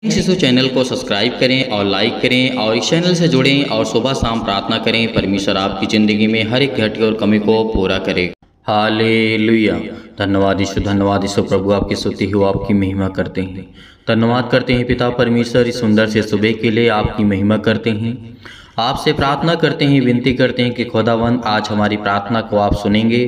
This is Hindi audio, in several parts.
शिशु चैनल को सब्सक्राइब करें और लाइक करें और इस चैनल से जुड़ें और सुबह शाम प्रार्थना करें। परमेश्वर आपकी ज़िंदगी में हर एक घटी और कमी को पूरा करे। हालेलुया। धन्यवाद यीशु प्रभु, आपकी स्तुति हो, आपकी महिमा करते हैं। धन्यवाद करते हैं पिता परमेश्वर, इस सुंदर से सुबह के लिए आपकी महिमा करते हैं। आपसे प्रार्थना करते हैं, विनती करते हैं कि खुदावंद आज हमारी प्रार्थना को आप सुनेंगे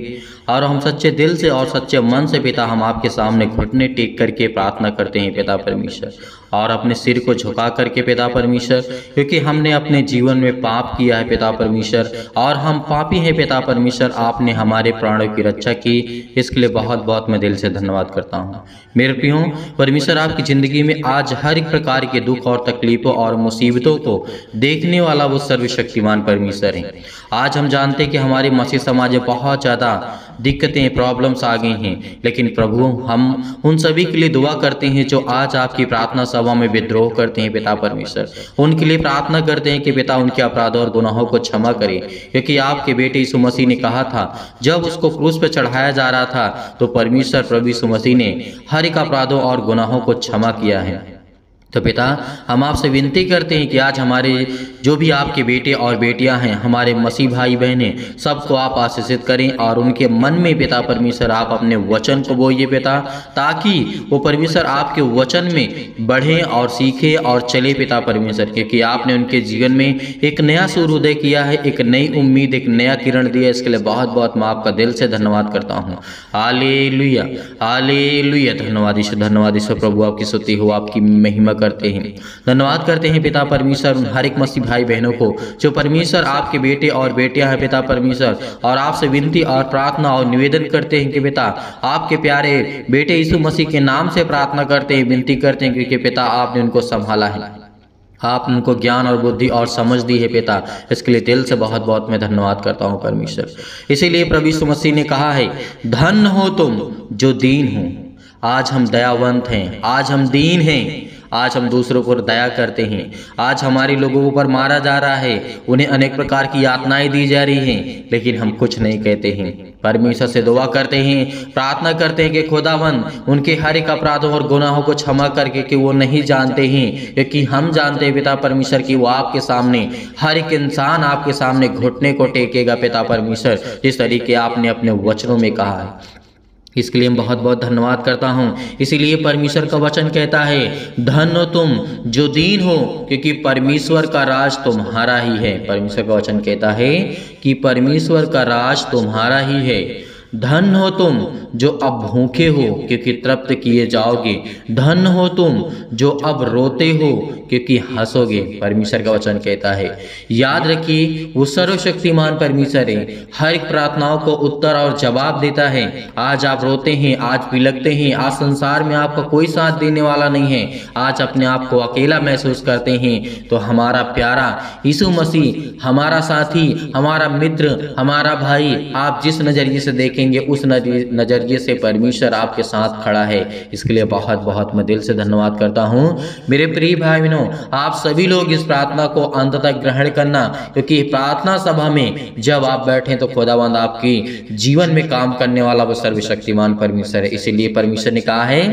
और हम सच्चे दिल से और सच्चे मन से पिता हम आपके सामने घुटने टेक करके प्रार्थना करते हैं पिता परमेश्वर, और अपने सिर को झुका करके पिता परमेश्वर, क्योंकि हमने अपने जीवन में पाप किया है पिता परमेश्वर और हम पापी हैं पिता परमेश्वर। आपने हमारे प्राणों की रक्षा की, इसके लिए बहुत बहुत मैं दिल से धन्यवाद करता हूँ। मेरे प्रियो परमेश्वर, आपकी ज़िंदगी में आज हर एक प्रकार के दुख और तकलीफ़ों और मुसीबतों को देखने वाला वो सर्वशक्तिमान परमेश्वर है। आज हम जानते हैं कि हमारे मसीह समाज में बहुत ज़्यादा दिक्कतें प्रॉब्लम्स आ गई हैं, लेकिन प्रभु हम उन सभी के लिए दुआ करते हैं जो आज आपकी प्रार्थना सभा में विद्रोह करते हैं पिता परमेश्वर। उनके लिए प्रार्थना करते हैं कि पिता उनके अपराधों और गुनाहों को क्षमा करें, क्योंकि आपके बेटे यीशु मसीह ने कहा था जब उसको क्रूस पर चढ़ाया जा रहा था तो परमेश्वर प्रभु यीशु मसीह ने हर एक अपराधों और गुनाहों को क्षमा किया है। तो पिता हम आपसे विनती करते हैं कि आज हमारे जो भी आपके बेटे और बेटियां हैं, हमारे मसीह भाई बहनें, सबको आप आशीषित करें और उनके मन में पिता परमेश्वर आप अपने वचन को बोइए पिता, ताकि वो परमेश्वर आपके वचन में बढ़ें और सीखें और चले पिता परमेश्वर, क्योंकि आपने उनके जीवन में एक नया सूर्योदय किया है, एक नई उम्मीद, एक नया किरण दिया। इसके लिए बहुत बहुत मैं आपका दिल से धन्यवाद करता हूँ। हालेलुया हालेलुया। धन्यवाद ईश्वर प्रभु, आपकी स्तुति हो, आपकी महिमा करते हैं। धन्यवाद करते हैं पिता परमेश्वर उन हर एक मसीह भाई बहनों को जो परमेश्वर आपके बेटे और बेटियां हैं पिता परमेश्वर, और आपसे विनती और प्रार्थना और निवेदन करते हैं कि पिता आपके प्यारे बेटे यीशु मसीह के नाम से प्रार्थना करते हैं, विनती करते हैं, क्योंकि पिता आपने उनको संभाला है, आपने उनको ज्ञान और बुद्धि और समझ दी है पिता। इसके लिए दिल से बहुत बहुत मैं धन्यवाद करता हूँ परमेश्वर। इसीलिए प्रभु यीशु मसीह ने कहा है, धन्य हो तुम जो दीन हो। आज हम दयावंत हैं, आज हम दीन हैं, आज हम दूसरों पर दया करते हैं। आज हमारे लोगों पर मारा जा रहा है, उन्हें अनेक प्रकार की यातनाएं दी जा रही हैं, लेकिन हम कुछ नहीं कहते हैं। परमेश्वर से दुआ करते हैं, प्रार्थना करते हैं कि खुदावंद उनके हर एक अपराधों और गुनाहों को क्षमा करके, कि वो नहीं जानते हैं, क्योंकि हम जानते हैं पिता परमेश्वर कि वो आपके सामने हर एक इंसान आपके सामने घुटने को टेकेगा पिता परमेश्वर, जिस तरीके आपने अपने वचनों में कहा है। इसके लिए मैं बहुत बहुत धन्यवाद करता हूँ। इसीलिए परमेश्वर का वचन कहता है, धन्य हो तुम जो दीन हो, क्योंकि परमेश्वर का राज तुम्हारा ही है। परमेश्वर का वचन कहता है कि परमेश्वर का राज तुम्हारा ही है। धन्य हो तुम जो अब भूखे हो, क्योंकि तृप्त किए जाओगे। धन्य हो तुम जो अब रोते हो, क्योंकि हंसोगे। परमेश्वर का वचन कहता है। याद रखिए, वो सर्वशक्तिमान परमेश्वर है, हर एक प्रार्थनाओं को उत्तर और जवाब देता है। आज आप रोते हैं, आज बिलखते हैं, आज संसार में आपका कोई साथ देने वाला नहीं है, आज अपने आप को अकेला महसूस करते हैं, तो हमारा प्यारा यीशु मसीह, हमारा साथी, हमारा मित्र, हमारा भाई, आप जिस नजरिए से देखेंगे उस नजरिए से परमेश्वर आपके साथ खड़ा है। इसके लिए बहुत बहुत मैं दिल से धन्यवाद करता हूँ। मेरे प्रिय भाई बहनों, आप सभी लोग इस प्रार्थना को अंत तक ग्रहण करना, क्योंकि प्रार्थना सभा में जब आप बैठे तो खुदावंद आपकी जीवन में काम करने वाला वो सर्वशक्तिमान परमेश्वर है। इसीलिए परमेश्वर ने कहा है,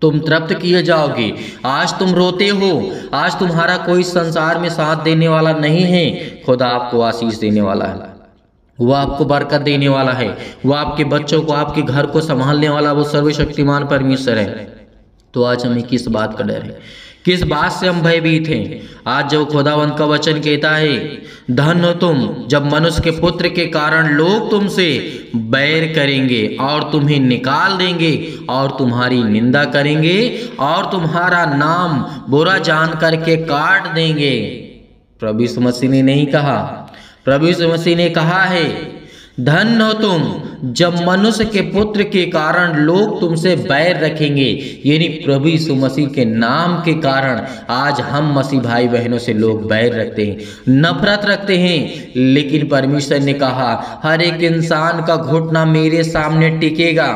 तुम तृप्त किए जाओगे। आज तुम रोते हो, आज तुम्हारा कोई संसार में साथ देने वाला नहीं है। खुदा आपको आशीष देने वाला है, वो आपको बरकत देने वाला है, वो आपके बच्चों को, आपके घर को संभालने वाला वो सर्वशक्तिमान परमेश्वर है। तो आज हमें किस बात का डर है, किस बात से हम भयभीत हैं? आज जो खुदावंत का वचन कहता है, धन्य हो तुम जब मनुष्य के पुत्र के कारण लोग तुमसे बैर करेंगे और तुम्हें निकाल देंगे और तुम्हारी निंदा करेंगे और तुम्हारा नाम बुरा जान करके काट देंगे। प्रभु यीशु मसीह ने नहीं कहा, प्रभु यीशु मसीह ने कहा है, धन्य हो तुम जब मनुष्य के पुत्र के कारण लोग तुमसे बैर रखेंगे। यानी प्रभु यीशु मसीह के नाम के कारण आज हम मसीह भाई बहनों से लोग बैर रखते हैं, नफरत रखते हैं, लेकिन परमेश्वर ने कहा हर एक इंसान का घुटना मेरे सामने टिकेगा।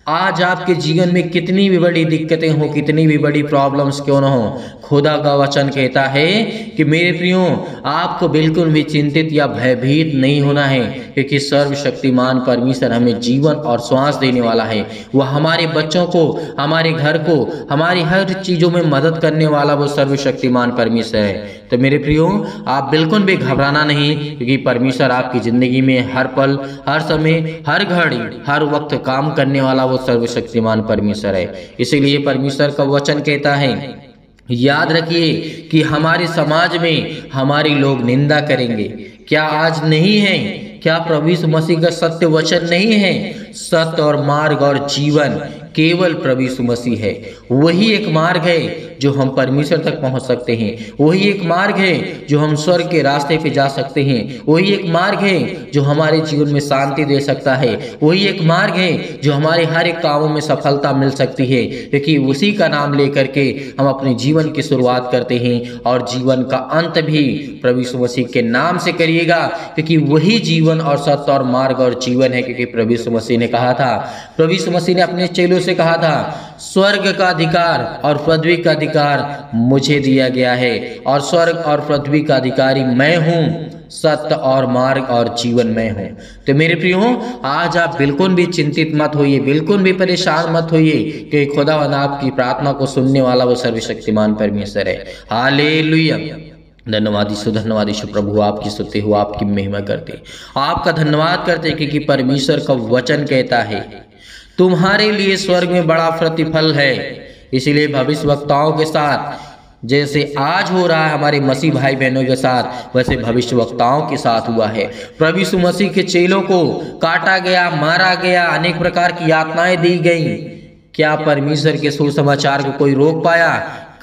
आज आपके जीवन में कितनी भी बड़ी दिक्कतें हो, कितनी भी बड़ी प्रॉब्लम्स क्यों ना हो, खुदा का वचन कहता है कि मेरे प्रियो आपको बिल्कुल भी चिंतित या भयभीत नहीं होना है, क्योंकि सर्वशक्तिमान परमेश्वर हमें जीवन और श्वास देने वाला है। वह हमारे बच्चों को, हमारे घर को, हमारी हर चीज़ों में मदद करने वाला वो सर्वशक्तिमान परमेश्वर है। तो मेरे प्रियो आप बिल्कुल भी घबराना नहीं, क्योंकि परमेश्वर आपकी ज़िंदगी में हर पल, हर समय, हर घड़ी, हर वक्त काम करने वाला वो सर्वशक्तिमान परमेश्वर है। इसीलिए परमेश्वर का वचन कहता है, याद रखिए कि हमारे समाज में हमारी लोग निंदा करेंगे। क्या आज नहीं है? क्या प्रभु यीशु मसीह का सत्य वचन नहीं है? सत्य और मार्ग और जीवन केवल प्रभु यीशु मसीह है। वही एक मार्ग है जो हम परमेश्वर तक पहुंच सकते हैं। वही एक मार्ग है जो हम स्वर्ग के रास्ते पे जा सकते हैं। वही एक मार्ग है जो हमारे जीवन में शांति दे सकता है। वही एक मार्ग है जो हमारे हर एक कामों में सफलता मिल सकती है, क्योंकि उसी का नाम लेकर के हम अपने जीवन की शुरुआत करते हैं और जीवन का अंत भी प्रभु यीशु मसीह के नाम से करिएगा, क्योंकि वही जीवन और सत्य और मार्ग और जीवन है। क्योंकि प्रभु यीशु मसीह ने कहा था, प्रभु यीशु मसीह ने अपने चेलों से कहा था, स्वर्ग का अधिकार और पृथ्वी का अधिकार मुझे दिया गया है और स्वर्ग और पृथ्वी का अधिकारी मैं हूँ, सत्य और मार्ग और जीवन मैं हूँ। तो मेरे प्रियो आज आप बिल्कुल भी चिंतित मत होइए, बिल्कुल भी परेशान मत होइए, क्योंकि खुदावंद आपकी प्रार्थना को सुनने वाला वो सर्वशक्तिमान परमेश्वर है। हालेलुया। धन्यवाद यीशु प्रभु, आपकी स्तुति हो, आपकी महिमा करते, आपका धन्यवाद करते, क्योंकि परमेश्वर का वचन कहता है तुम्हारे लिए स्वर्ग में बड़ा प्रतिफल है। इसीलिए भविष्यवक्ताओं के साथ जैसे आज हो रहा है हमारे मसीह भाई बहनों के साथ, वैसे भविष्यवक्ताओं के साथ हुआ है। प्रभु यीशु मसीह के चेलों को काटा गया, मारा गया, अनेक प्रकार की यातनाएं दी गई। क्या परमेश्वर के सुसमाचार को कोई रोक पाया?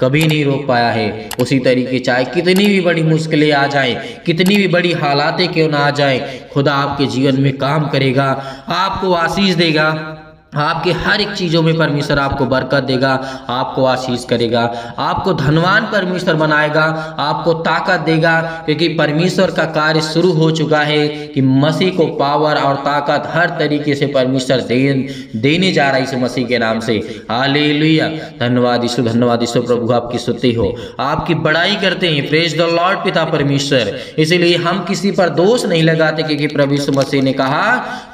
कभी नहीं रोक पाया है। उसी तरीके चाहे कितनी भी बड़ी मुश्किलें आ जाए, कितनी भी बड़ी हालातें क्यों ना आ जाए, खुदा आपके जीवन में काम करेगा, आपको आशीष देगा, आपके हर एक चीज़ों में परमेश्वर आपको बरकत देगा, आपको आशीष करेगा, आपको धनवान परमेश्वर बनाएगा, आपको ताकत देगा, क्योंकि परमेश्वर का कार्य शुरू हो चुका है कि मसीह को पावर और ताकत हर तरीके से परमेश्वर देने जा रहा है इस मसीह के नाम से। हालेलुया। धन्यवाद यीशु प्रभु, आपकी स्तुति हो, आपकी बड़ाई करते हैं। प्रेज द लॉर्ड पिता परमेश्वर। इसीलिए हम किसी पर दोष नहीं लगाते, क्योंकि प्रभु यीशु मसीह ने कहा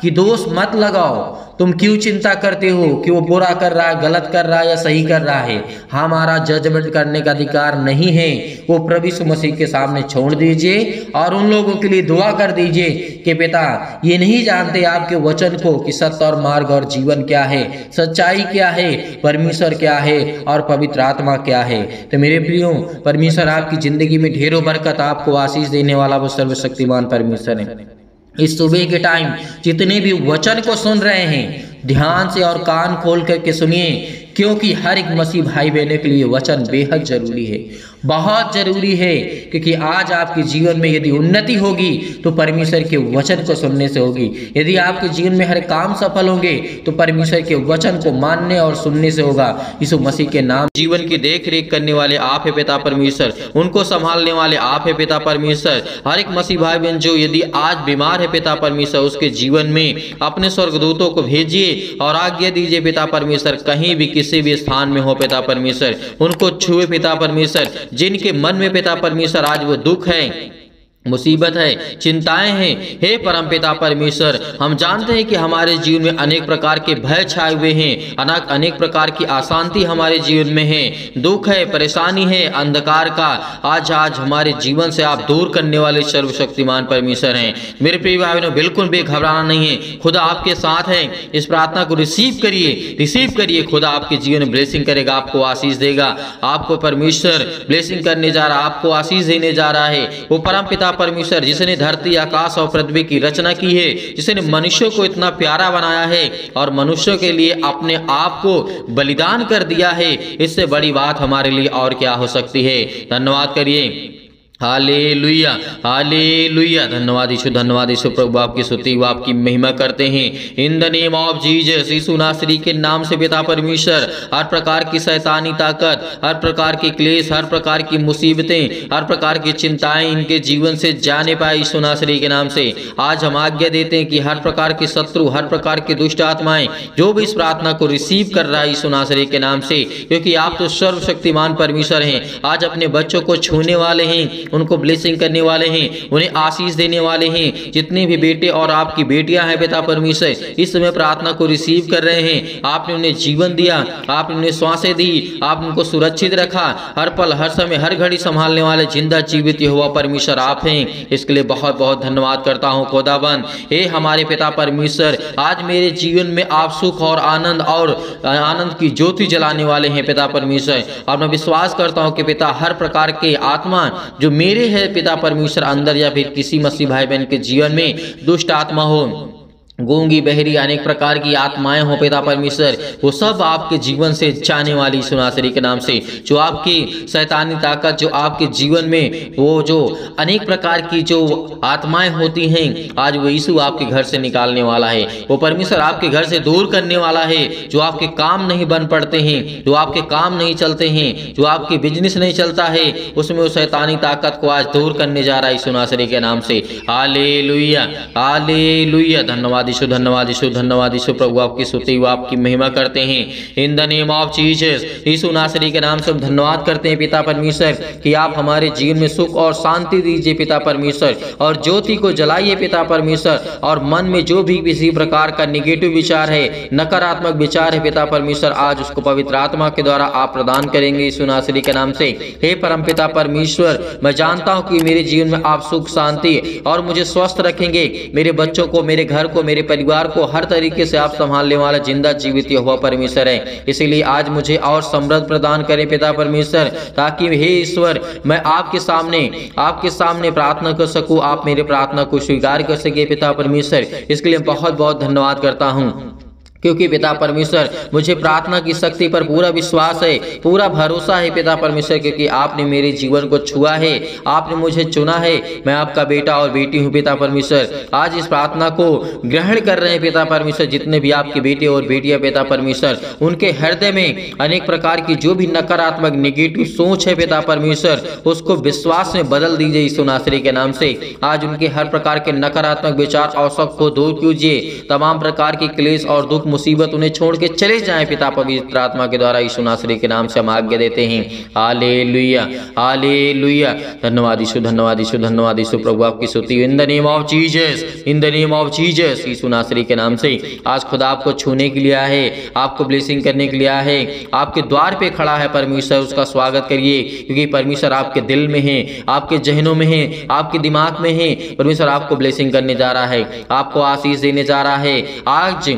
कि दोष मत लगाओ। तुम क्यों चिंता करते हो कि वो बुरा कर रहा है, गलत कर रहा है या सही कर रहा है? हमारा जजमेंट करने का अधिकार नहीं है। वो प्रभु यीशु मसीह के सामने छोड़ दीजिए और उन लोगों के लिए दुआ कर दीजिए कि पिता ये नहीं जानते आपके वचन को कि सत्य और मार्ग और जीवन क्या है, सच्चाई क्या है, परमेश्वर क्या है और पवित्र आत्मा क्या है। तो मेरे प्रियो, परमेश्वर आपकी जिंदगी में ढेरों बरकत, आपको आशीष देने वाला वो सर्वशक्तिमान परमेश्वर है। इस सुबह के टाइम जितने भी वचन को सुन रहे हैं, ध्यान से और कान खोल करके सुनिए, क्योंकि हर एक मसीह भाई बहनों के लिए वचन बेहद जरूरी है, बहुत जरूरी है। क्योंकि आज आपके जीवन में यदि उन्नति होगी तो परमेश्वर के वचन को सुनने से होगी। यदि आपके जीवन में हर काम सफल होंगे तो परमेश्वर के वचन को मानने और सुनने से होगा। यीशु मसीह के नाम जीवन की देख रेख करने वाले आप है पिता परमेश्वर, उनको संभालने वाले आप है पिता परमेश्वर। हर एक मसीह भाई बहन जो यदि आज बीमार है पिता परमेश्वर, उसके जीवन में अपने स्वर्गदूतों को भेजिए और आज्ञा दीजिए पिता परमेश्वर, कहीं भी किसी भी स्थान में हो पिता परमेश्वर, उनको छुए पिता परमेश्वर। जिनके मन में पिता परमेश्वर आज वो दुख है, मुसीबत है, चिंताएं हैं, हे परमपिता परमेश्वर, हम जानते हैं कि हमारे जीवन में अनेक प्रकार के भय छाए हुए हैं, अनेक प्रकार की अशांति हमारे जीवन में है, दुख है, परेशानी है, अंधकार का आज हमारे जीवन से आप दूर करने वाले सर्वशक्तिमान परमेश्वर हैं। मेरे प्रिय भाई बहनों, बिल्कुल भी घबराना नहीं है, खुदा आपके साथ है। इस प्रार्थना को रिसीव करिए। खुदा आपके जीवन में ब्लेसिंग करेगा, आपको आशीष देगा, आपको परमेश्वर ब्लेसिंग करने जा रहा है, आपको आशीष देने जा रहा है। वो परमपिता परमेश्वर जिसने धरती, आकाश और पृथ्वी की रचना की है, जिसने मनुष्यों को इतना प्यारा बनाया है और मनुष्यों के लिए अपने आप को बलिदान कर दिया है, इससे बड़ी बात हमारे लिए और क्या हो सकती है। धन्यवाद करिए हालेलुया, हालेलुया। धन्यवाद यीशु प्रभु आपकी स्तुति व आपकी महिमा करते हैं। In the name of Jesus, यीशु नासरी के नाम से पिता परमेश्वर हर प्रकार की शैतानी ताकत, हर प्रकार के क्लेश, हर प्रकार की मुसीबतें, हर प्रकार की चिंताएं इनके जीवन से जाने पाए यीशु नासरी के नाम से। आज हम आज्ञा देते हैं कि हर प्रकार के शत्रु, हर प्रकार की दुष्ट आत्माएं जो भी इस प्रार्थना को रिसीव कर रहा है यीशु नासरी के नाम से, क्योंकि आप तो सर्वशक्तिमान परमेश्वर हैं, आज अपने बच्चों को छूने वाले हैं, उनको ब्लेसिंग करने वाले हैं, उन्हें आशीष देने वाले हैं। जितने भी बेटे और आपकी बेटियां हैं पिता परमेश्वर इस समय प्रार्थना को रिसीव कर रहे हैं, आपने उन्हें जीवन दिया, आपने उन्हें श्वासें दी, आपने उनको सुरक्षित रखा, हर पल हर समय हर घड़ी संभालने वाले जिंदा जीवित यहोवा परमेश्वर आप हैं। इसके लिए बहुत बहुत धन्यवाद करता हूँ खुदाबंद। हे हमारे पिता परमेश्वर, आज मेरे जीवन में आप सुख और आनंद की ज्योति जलाने वाले हैं पिता परमेश्वर। और मैं विश्वास करता हूँ कि पिता हर प्रकार के आत्मा जो मेरे है पिता परमेश्वर अंदर या फिर किसी मसीह भाई बहन के जीवन में दुष्ट आत्मा हो, गूंगी बहरी अनेक प्रकार की आत्माएं हो पिता परमेश्वर, वो सब आपके जीवन से जाने वाली यीशु नासरी के नाम से। जो आपकी शैतानी ताकत, जो आपके जीवन में वो जो अनेक प्रकार की जो आत्माएं होती हैं, आज वो यीशु आपके घर से निकालने वाला है। वो परमेश्वर आपके घर से दूर करने वाला है। जो आपके काम नहीं बन पड़ते हैं, जो आपके काम नहीं चलते हैं, जो आपके बिजनेस नहीं चलता है, उसमें वो शैतानी ताकत को आज दूर करने जा रहा है यीशु नासरी के नाम से। हालेलुया, हालेलुया। धन्यवाद धन्यवाद यीशु प्रभु आपकी स्तुति व आपकी महिमा करते हैं। In the name of Jesus, यीशु नासरी के नाम से हम धन्यवाद करते हैं पिता परमेश्वर कि आप हमारे जीवन में सुख और शांति दीजिए पिता परमेश्वर, और ज्योति को जलाइए पिता परमेश्वर। और मन में जो भी किसी प्रकार का निगेटिव विचार है, नकारात्मक विचार है पिता परमेश्वर, आज उसको पवित्र आत्मा के द्वारा आप प्रदान करेंगे यीशु नासरी के नाम से। हे परम पिता परमेश्वर, मैं जानता हूँ कि मेरे जीवन में आप सुख शांति और मुझे स्वस्थ रखेंगे, मेरे बच्चों को, मेरे घर को, मेरे परिवार को हर तरीके से आप संभालने वाला जिंदा जीवित यहोवा परमेश्वर है। इसीलिए आज मुझे और समृद्ध प्रदान करें पिता परमेश्वर, ताकि हे ईश्वर मैं आपके सामने प्रार्थना कर सकूं, आप मेरे प्रार्थना को स्वीकार कर सके पिता परमेश्वर। इसके लिए बहुत बहुत धन्यवाद करता हूं, क्योंकि पिता परमेश्वर मुझे प्रार्थना की शक्ति पर पूरा विश्वास है, पूरा भरोसा है पिता परमेश्वर, क्योंकि आपने मेरे जीवन को छुआ है, आपने मुझे चुना है। मैं आपका बेटा और बेटी हूँ पिता परमेश्वर। आज इस प्रार्थना को ग्रहण कर रहे हैं पिता परमेश्वर जितने भी आपके बेटे और बेटियां पिता परमेश्वर, उनके हृदय में अनेक प्रकार की जो भी नकारात्मक नेगेटिव सोच है पिता परमेश्वर, उसको विश्वास में बदल दीजिए यीशु नासरी के नाम से। आज उनके हर प्रकार के नकारात्मक विचार और शक को दूर कीजिए, तमाम प्रकार की क्लेश और दुख मुसीबत उन्हें छोड़ के चले जाएं पिता पवित्र आत्मा के द्वारा यीशु नासरी के नाम से हम आज्ञा देते हैं। हालेलुया, हालेलुया। धन्यवाद यीशु प्रभु आपकी स्तुति। In the name of Jesus, in the name of Jesus, यीशु नासरी के नाम से आज खुदा आपको छूने के लिए आया है, आपको ब्लेसिंग करने के लिए आया है, आपके द्वार पे खड़ा है परमेश्वर, उसका स्वागत करिए, क्योंकि परमेश्वर आपके दिल में है, आपके जहनों में है, आपके दिमाग में है। परमेश्वर आपको ब्लेसिंग करने जा रहा है, आपको आशीष देने जा रहा है। आज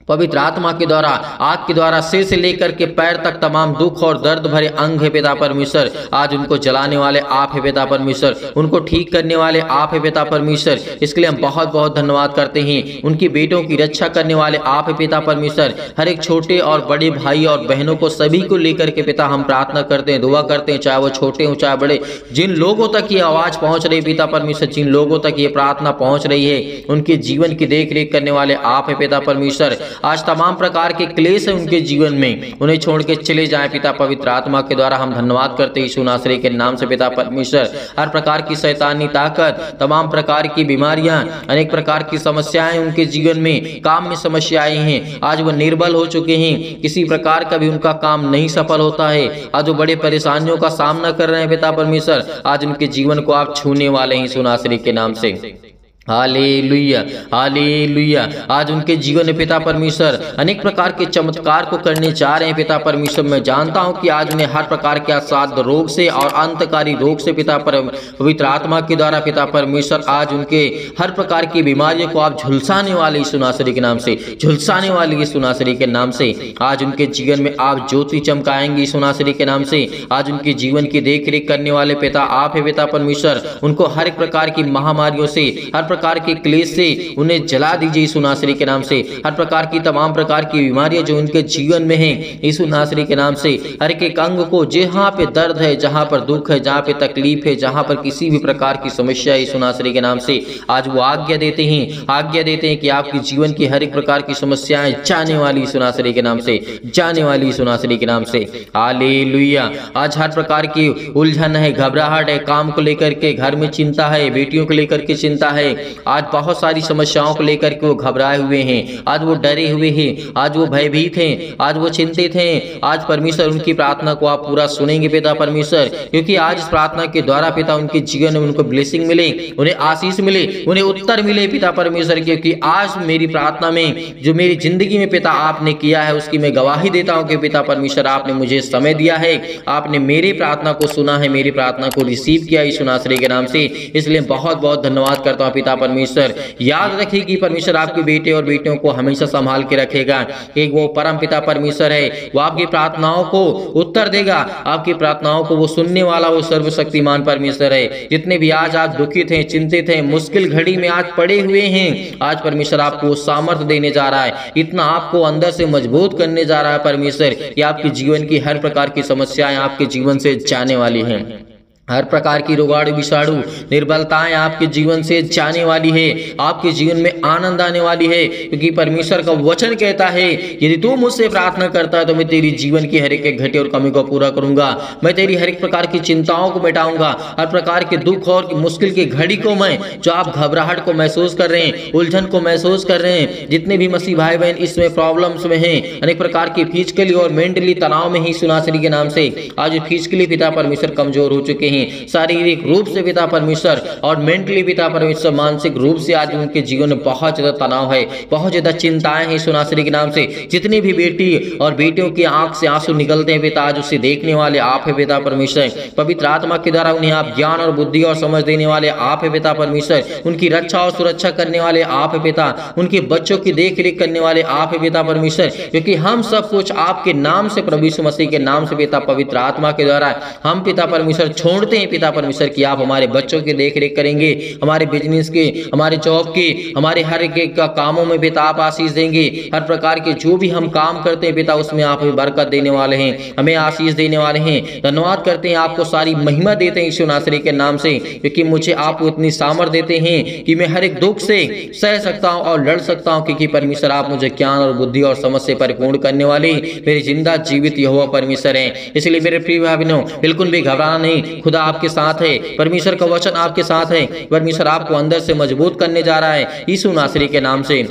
पवित्र आत्मा के द्वारा, आग के द्वारा सिर से लेकर के पैर तक तमाम दुख और दर्द भरे अंग है पिता परमेश्वर, आज उनको जलाने वाले आप है पिता परमेश्वर, उनको ठीक करने वाले आप है पिता परमेश्वर। इसके लिए हम बहुत बहुत धन्यवाद करते हैं। उनकी बेटों की रक्षा करने वाले आप है पिता परमेश्वर। हर एक छोटे और बड़े भाई और बहनों को, सभी को लेकर के पिता हम प्रार्थना करते हैं, दुआ करते हैं, चाहे वो छोटे हो चाहे बड़े, जिन लोगों तक ये आवाज पहुंच रही पिता परमेश्वर, जिन लोगों तक ये प्रार्थना पहुंच रही है, उनके जीवन की देख रेख करने वाले आप है पिता परमेश्वर। आज तमाम प्रकार के क्लेश है उनके जीवन में, उन्हें छोड़ के चले जाएं पिता पवित्र आत्मा के द्वारा हम धन्यवाद करते हैं यीशु नासरी के नाम से पिता परमेश्वर। हर प्रकार की शैतानी ताकत, तमाम प्रकार की बीमारियां, अनेक प्रकार की समस्याएं उनके जीवन में, काम में समस्याएं हैं, आज वो निर्बल हो चुके हैं, किसी प्रकार का भी उनका काम नहीं सफल होता है, आज वो बड़े परेशानियों का सामना कर रहे हैं पिता परमेश्वर। आज उनके जीवन को आप छूने वाले हैं यीशु नासरी के नाम से। Hallelujah, hallelujah. आज उनके जीवन में पिता परमेश्वर अनेक प्रकार के चमत्कार को करने जा रहे हैं पिता परमेश्वर। मैं जानता हूं कि आज उन्हें हर प्रकार के असाध्य रोग से और अंतकारी रोग से पिता पवित्र आत्मा के द्वारा पिता परमेश्वर, आज उनके हर प्रकार की बीमारियों को आप झुलसाने वाले यीशु नासरी के नाम से, झुलसाने वाले यीशु नासरी के नाम से। आज उनके जीवन में आप ज्योति चमकाएंगे यीशु नासरी के नाम से। आज उनके जीवन की देख रेख करने वाले पिता आप है पिता परमेश्वर। उनको हर एक प्रकार की महामारियों से, हर प्रकार के क्लेश से उन्हें जला दीजिए यीशु नासरी के नाम से। हर प्रकार की तमाम प्रकार की बीमारियां जो उनके जीवन में हैं यीशु नासरी के नाम से, हर एक अंग को जहाँ पे दर्द है, जहाँ पर दुख है, जहाँ पे तकलीफ है, जहाँ पर किसी भी प्रकार की समस्या है, यीशु नासरी के नाम से आज वो आज्ञा देते हैं कि आपके जीवन की हर एक प्रकार की समस्याएं जाने वाली यीशु नासरी के नाम से, जाने वाली यीशु नासरी के नाम से। हालेलुया। आज हर प्रकार की उलझन है, घबराहट है, काम को लेकर के घर में चिंता है, बेटियों को लेकर के चिंता है, आज बहुत सारी समस्याओं को लेकर के वो घबराए हुए हैं, आज वो डरे हुए हैं, आज वो भयभीत हैं, आज वो चिंतित हैं। आज परमेश्वर उनकी प्रार्थना को आप पूरा सुनेंगे पिता परमेश्वर, क्योंकि आज इस प्रार्थना के द्वारा पिता उनके जीवन में उनको ब्लेसिंग मिले, उन्हें आशीष मिले, उन्हें उत्तर मिले पिता परमेश्वर, क्योंकि आज मेरी प्रार्थना में जो मेरी जिंदगी में पिता आपने किया है उसकी मैं गवाही देता हूं कि पिता परमेश्वर आपने मुझे समय दिया है, आपने मेरी प्रार्थना को सुना है, मेरी प्रार्थना को रिसीव किया यीशु नासरी के नाम से। इसलिए बहुत बहुत धन्यवाद करता हूं पिता परमेश्वर। याद रखिए कि परमेश्वर आपके बेटे और बेटियों को हमेशा संभाल के रखेगा, कि वो परम पिता परमेश्वर है, वो आपकी प्रार्थनाओं को उत्तर देगा, आपकी प्रार्थनाओं को वो सुनने वाला वो सर्वशक्तिमान परमेश्वर है। जितने भी आज आप दुखित हैं, चिंतित हैं, मुश्किल घड़ी में आज पड़े हुए हैं, आज परमेश्वर आपको सामर्थ्य देने जा रहा है, इतना आपको अंदर से मजबूत करने जा रहा है परमेश्वर कि आपके जीवन की हर प्रकार की समस्याएं आपके जीवन से जाने वाली हैं। हर प्रकार की रोगाणु विषाणु निर्बलताएं आपके जीवन से जाने वाली है, आपके जीवन में आनंद आने वाली है, क्योंकि परमेश्वर का वचन कहता है यदि तू मुझसे प्रार्थना करता है तो मैं तेरी जीवन की हर एक घटे और कमी को पूरा करूंगा, मैं तेरी हर एक प्रकार की चिंताओं को मिटाऊंगा, हर प्रकार के दुख और मुश्किल की घड़ी को मैं, जो आप घबराहट को महसूस कर रहे हैं, उलझन को महसूस कर रहे हैं, जितने भी मसीह भाई बहन इसमें प्रॉब्लम्स में हैं, अनेक प्रकार की फिजिकली और मेंटली तनाव में ही सुनासरी के नाम से आज फिजिकली पिता परमेश्वर कमजोर हो चुके हैं, शारीरिक रूप से पिता परमेश्वर और मेंटली पिता परमेश्वर मानसिक रूप से आज उनके जीवन में बहुत ज्यादा तनाव है, बहुत ज्यादा चिंताएं हैं सुनासरी के नाम से। जितनी भी बेटी और बेटियों की आंख से आंसू निकलते हैं पिता, आज उसे देखने वाले आप है पिता परमेश्वर, पवित्र आत्मा के द्वारा उन्हें आप ज्ञान और बुद्धि और समझ देने वाले आप है पिता परमेश्वर, उनकी रक्षा और सुरक्षा करने वाले आप है पिता, उनके बच्चों की देख रेख करने वाले आप है पिता परमेश्वर, क्योंकि हम सब कुछ आपके नाम से, प्रभु यीशु मसीह के नाम से पिता पवित्र आत्मा के द्वारा हम पिता परमेश्वर छोड़ते हैं पिता परमेश्वर कि आप हमारे बच्चों की देख रेख करेंगे, हमारे बिजनेस के, हमारे जॉब के, हमारे हर एक का कामों में पिता आप आशीष देंगे, हर प्रकार के जो भी हम काम करते हैं पिता उसमें आप हमें बरकत देने वाले हैं, हमें आशीष देने वाले हैं। धन्यवाद करते हैं, आपको सारी महिमा देते हैं यीशु नासरी के नाम से, क्योंकि मुझे आप इतनी सामर्थ देते हैं कि मैं हर एक दुख से सह सकता हूं और लड़ सकता हूं, क्योंकि परमेश्वर आप मुझे ज्ञान और बुद्धि और समझ से परिपूर्ण करने वाले मेरे जिंदा जीवित यहोवा परमेश्वर हैं। इसलिए मेरे प्रिय भाई बहनों बिल्कुल भी घबराना नहीं, खुदा आपके साथ है, परमेश्वर का वचन आपके साथ है, परमेश्वर आपको अंदर से मजबूत करने जा रहा है यीशु नासरी के नाम से।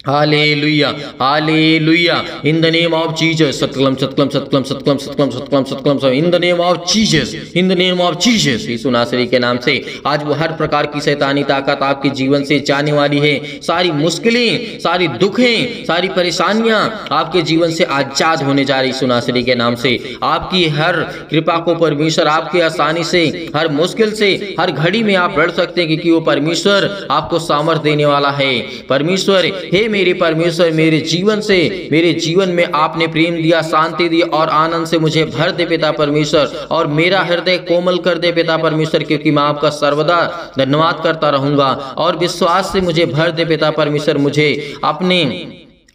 Hallelujah, hallelujah. In the name of Jesus, सतकलम सतकलम सतकलम सतकलम सतकलम सतकलम सतकलम, in the name of Jesus, in the name of Jesus, यीशु नासरी के नाम से आज वो हर प्रकार की शैतानी ताकत आपके जीवन से जाने वाली है। सारी मुश्किलें, सारी दुखें, सारी परेशानियां आपके जीवन से आजाद होने जा रही यीशु नासरी के नाम से। आपकी हर कृपा को परमेश्वर आपके आसानी से, हर मुश्किल से, हर घड़ी में आप लड़ सकते हैं, क्योंकि वो परमेश्वर आपको सामर्थ देने वाला है। परमेश्वर, हे मेरे परमेश्वर, मेरे जीवन से, मेरे जीवन में आपने प्रेम दिया, शांति दी और आनंद से मुझे भर दे पिता परमेश्वर, और मेरा हृदय कोमल कर दे पिता परमेश्वर, क्योंकि मैं आपका सर्वदा धन्यवाद करता रहूंगा, और विश्वास से मुझे भर दे पिता परमेश्वर। मुझे अपने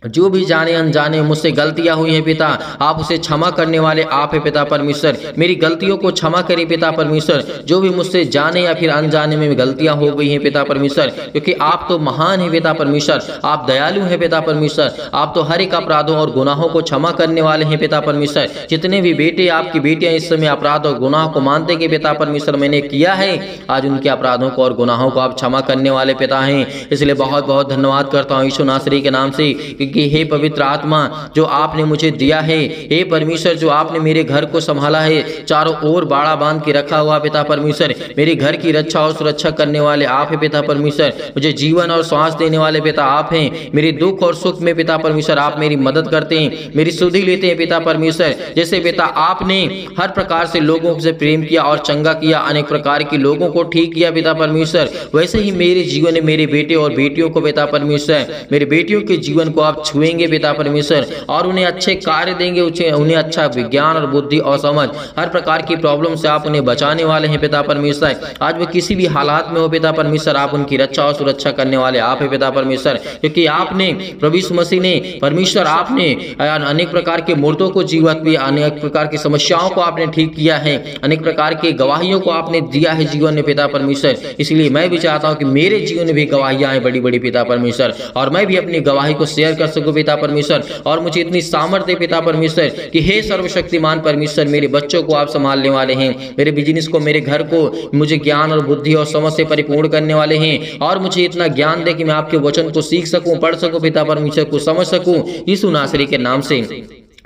जो भी जाने अनजाने मुझसे गलतियां हुई हैं पिता, आप उसे क्षमा करने वाले आप है पिता परमेश्वर। मेरी गलतियों को क्षमा करें पिता परमेश्वर, जो भी मुझसे जाने या फिर अनजाने में गलतियां हो गई हैं पिता परमेश्वर, क्योंकि आप तो महान है पिता परमेश्वर, आप दयालु हैं पिता परमेश्वर, आप तो हर एक अपराधों और गुनाहों को क्षमा करने वाले हैं पिता परमेश्वर। जितने भी बेटे, आपकी बेटियां इस समय अपराध और गुनाह को मानते कि पिता परमेश्वर मैंने किया है, आज उनके अपराधों को और गुनाहों को आप क्षमा करने वाले पिता हैं। इसलिए बहुत बहुत धन्यवाद करता हूँ यीशु नासरी के नाम से, कि हे पवित्र आत्मा जो आपने मुझे दिया है, हे परमेश्वर जो आपने मेरे घर को संभाला है, चारों ओर बाड़ा बांध के रखा हुआ पिता परमेश्वर, मेरे घर की रक्षा और सुरक्षा करने वाले आप है पिता परमेश्वर, मुझे जीवन और श्वास देने वाले पिता आप हैं। मेरे दुख और सुख में पिता परमेश्वर आप मेरी मदद करते हैं, मेरी सुधि लेते हैं पिता परमेश्वर। जैसे पिता आपने हर प्रकार से लोगों से प्रेम किया और चंगा किया, अनेक प्रकार के लोगों को ठीक किया पिता परमेश्वर, वैसे ही मेरे जीवन में मेरे बेटे और बेटियों को पिता परमेश्वर, मेरे बेटियों के जीवन को आप आप छुएंगे पिता परमेश्वर, और उन्हें अच्छे कार्य देंगे, उन्हें अच्छा विज्ञान और बुद्धि और समझ, हर प्रकार की प्रॉब्लम से आप उन्हें बचाने वाले हैं पिता परमेश्वर। आज वो किसी भी हालात में हो पिता परमेश्वर, आप उनकी रक्षा और सुरक्षा करने वाले आप है पिता परमेश्वर, क्योंकि आपने प्रभु यीशु मसीह ने परमेश्वर आपने अनेक प्रकार के मुर्दों को जीवित भी, अनेक प्रकार की समस्याओं को आपने ठीक किया है, अनेक प्रकार की गवाहियों को आपने दिया है जीवन में पिता परमेश्वर। इसलिए मैं भी चाहता हूं कि मेरे जीवन में भी गवाहियां हैं बड़ी बड़ी पिता परमेश्वर, और मैं भी अपनी गवाही को शेयर कर सकूं पिता परमेश्वर, और मुझे इतनी सामर्थ्य पिता परमेश्वर कि हे सर्वशक्तिमान परमेश्वर, मेरे बच्चों को आप संभालने वाले हैं, मेरे बिजनेस को, मेरे घर को मुझे ज्ञान और बुद्धि और समझ से परिपूर्ण करने वाले हैं, और मुझे इतना ज्ञान दे कि मैं आपके वचन को सीख सकूं, पढ़ सकूं पिता परमेश्वर, को समझ सकूं, यीशु नासरी के नाम से।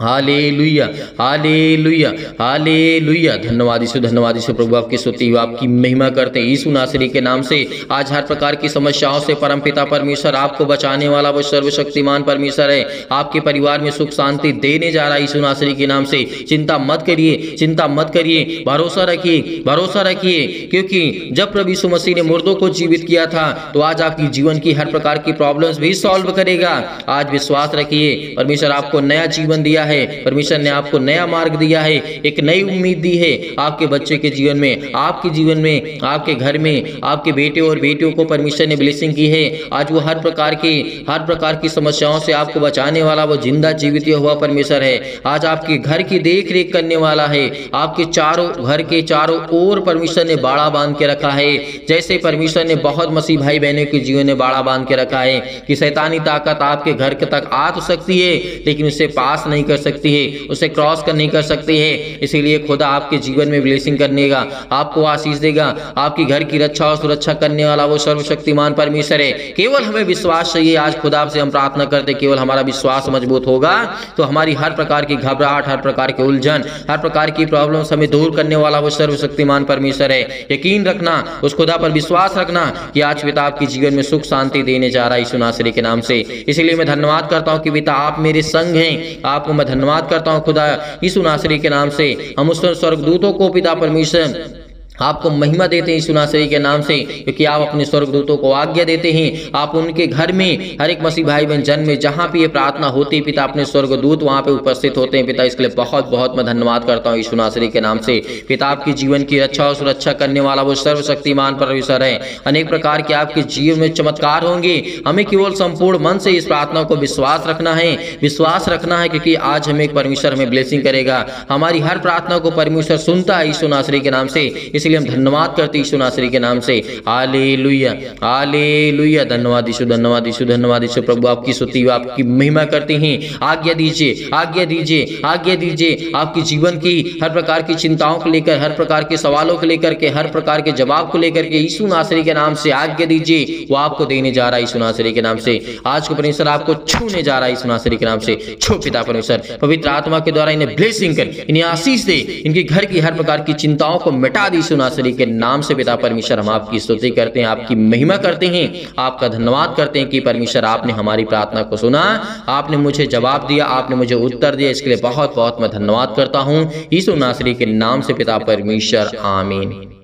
हालेलुया, हालेलुया, हालेलुया। धन्यवाद यीशु, धन्यवाद यीशु प्रभु, आपकी स्तुति हो, आपकी महिमा करते हैं यीशु नासरी के नाम से। आज हर प्रकार की समस्याओं से परम पिता परमेश्वर आपको बचाने वाला वो सर्वशक्तिमान परमेश्वर है, आपके परिवार में सुख शांति देने जा रहा है यीशु नासरी के नाम से। चिंता मत करिए, चिंता मत करिए, भरोसा रखिए, भरोसा रखिए, क्योंकि जब प्रभु यीशु मसीह ने मुर्दों को जीवित किया था तो आज आपकी जीवन की हर प्रकार की प्रॉब्लम्स भी सॉल्व करेगा। आज विश्वास रखिए, परमेश्वर आपको नया जीवन दिया है, परमेश्वर ने आपको नया मार्ग दिया है, एक नई उम्मीद दी है आपके बच्चे के जीवन में, आपके जीवन में, आपके घर में, आपके बेटे और बेटियों को परमेश्वर ने ब्लेसिंग की है। आज वो हर प्रकार की समस्याओं से आपको बचाने वाला वो जिंदा जीवित हुआ परमेश्वर है। आज आपके घर की देख रेख करने वाला है, आपके घर के चारों ओर परमेश्वर ने बाड़ा बांध के रखा है। जैसे परमेश्वर ने बहुत मसीह भाई बहनों के जीवन में बाड़ा बांध के रखा है कि शैतानी ताकत आपके घर तक आ तो सकती है लेकिन उससे पास नहीं कर सकती है, उसे क्रॉस नहीं कर सकती है। इसीलिए खुदा आपके जीवन में ब्लेसिंग करने का, आपको आशीष देगा, आपकी घर की रक्षा और सुरक्षा करने वाला वो सर्वशक्तिमान परमेश्वर है। केवल हमें विश्वास चाहिए। आज खुदा से हम प्रार्थना करते, केवल हमारा विश्वास मजबूत होगा तो हमारी हर प्रकार की घबराहट, हर प्रकार की उलझन, हर प्रकार की प्रॉब्लम्स हमें दूर करने वाला वो सर्वशक्तिमान परमेश्वर है। यकीन रखना, उस खुदा पर विश्वास रखना कि आज पिता आपके जीवन में सुख शांति देने जा रहा है यीशु नासरी के नाम से। इसलिए मैं धन्यवाद करता हूं कि पिता आप मेरे संग हैं, आपको मैं धन्यवाद करता हूं खुदा यीशु नासरी के नाम से। हम उस स्वर्गदूतों को पिता परमेश्वर आपको महिमा देते हैं यीशु नासरी के नाम से, क्योंकि आप अपने स्वर्गदूतों को आज्ञा देते हैं, आप उनके घर में हर एक मसीह भाई बहन जन्म में जहाँ पे ये प्रार्थना होती है पिता, अपने स्वर्गदूत वहाँ पे उपस्थित होते हैं पिता। इसके लिए बहुत बहुत मैं धन्यवाद करता हूँ यीशु नासरी के नाम से। पिता आपकी जीवन की रक्षा और सुरक्षा करने वाला वो सर्वशक्तिमान परमेश्वर है। अनेक प्रकार के आपके जीवन में चमत्कार होंगे। हमें केवल संपूर्ण मन से इस प्रार्थना को विश्वास रखना है, विश्वास रखना है, क्योंकि आज हमें परमेश्वर हमें ब्लेसिंग करेगा। हमारी हर प्रार्थना को परमेश्वर सुनता है यीशु नासरी के नाम से। इसलिए हम धन्यवाद करते यीशु नासरी के नाम से। हालेलुया, हालेलुया। धन्यवाद यीशु, धन्यवाद यीशु, धन्यवाद यीशु प्रभु, आपकी स्तुति, आपकी महिमा करते हैं। आज्ञा दीजिए, आज्ञा दीजिए, आज्ञा दीजिए। आपकी जीवन की हर प्रकार की चिंताओं को लेकर, हर प्रकार के सवालों को लेकर के, हर प्रकार के जवाब को लेकर के यीशु नासरी के नाम से आज्ञा दीजिए। वो आपको देने जा रहा है यीशु नासरी के नाम से। आज को परमेश्वर आपको छूने जा रहा है यीशु नासरी के नाम से। छो पिता परमेश्वर, पवित्र आत्मा के द्वारा इन्हें ब्लेसिंग कर, इन्हें आशीष दे, इनके घर की हर प्रकार की चिंताओं को मिटा दी यीशु नासरी के नाम से। पिता परमेश्वर, हम आपकी स्तुति करते हैं, आपकी महिमा करते हैं, आपका धन्यवाद करते हैं कि परमेश्वर आपने हमारी प्रार्थना को सुना, आपने मुझे जवाब दिया, आपने मुझे उत्तर दिया। इसके लिए बहुत बहुत मैं धन्यवाद करता हूं यीशु नासरी के नाम से पिता परमेश्वर, आमीन।